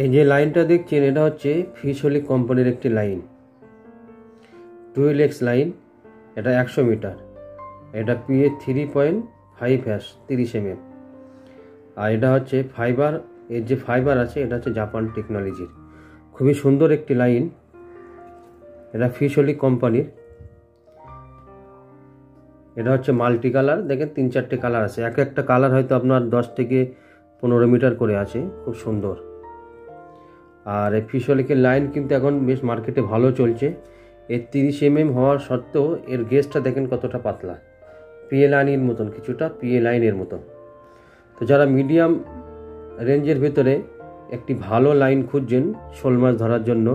এই যে লাইনটা দেখছেন এটা হচ্ছে ফিশোলিক কোম্পানির একটি লাইন, 12X লাইন। এটা 100 মিটার। এটা PA 3.5 30 mm। আর এটা হচ্ছে ফাইবার, এর যে ফাইবার আছে এটা হচ্ছে জাপান টেকনোলজির। খুবই সুন্দর একটি লাইন। এটা ফিশোলিক কোম্পানির। এটা হচ্ছে মাল্টি কালার, দেখেন 3-4টে কালার আছে। এক একটা কালার হয়তো আপনার 10 থেকে 15 মিটার করে আছে, খুব সুন্দর। আর এই ফিশোলিকের লাইন কিন্তু এখন বেশ মার্কেটে ভালো চলছে। এর 30 mm হওয়ার সত্ত্বেও এর গেজটা দেখেন কতটা পাতলা, PA লাইনের মতন, কিছুটা PA লাইনের মতো। তো যারা মিডিয়াম রেঞ্জের ভিতরে একটি ভালো লাইন খুঁজছেন শোল মাছ ধরার জন্য,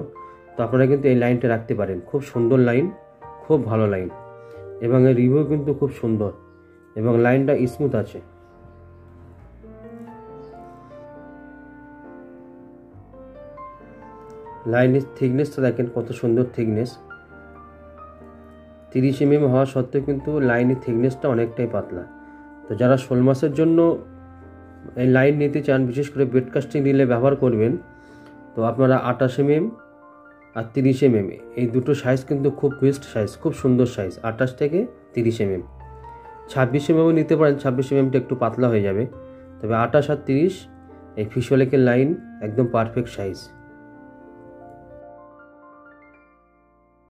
তো আপনারা কিন্তু এই লাইনটা রাখতে পারেন। খুব সুন্দর লাইন, খুব ভালো লাইন, এবং এর রিভিউ কিন্তু খুব সুন্দর, এবং লাইনটা স্মুথ আছে। লাইনের থিকনেসটা দেখেন কত সুন্দর থিকনেস। 30 mm হওয়া সত্ত্বেও কিন্তু লাইনের থিকনেসটা অনেকটাই পাতলা। তো যারা শোল মাছের জন্য এই লাইন নিতে চান, বিশেষ করে বেডকাস্টিং রিলে ব্যবহার করবেন, তো আপনারা 28 mm আর 30 mm এই দুটো সাইজ কিন্তু খুব বেস্ট সাইজ, খুব সুন্দর সাইজ। 28 থেকে 30 mm। 26 mm নিতে পারেন, 26 mmটা একটু পাতলা হয়ে যাবে। তবে 28 আর 30 এই ফিশোলিকের লাইন একদম পারফেক্ট সাইজ।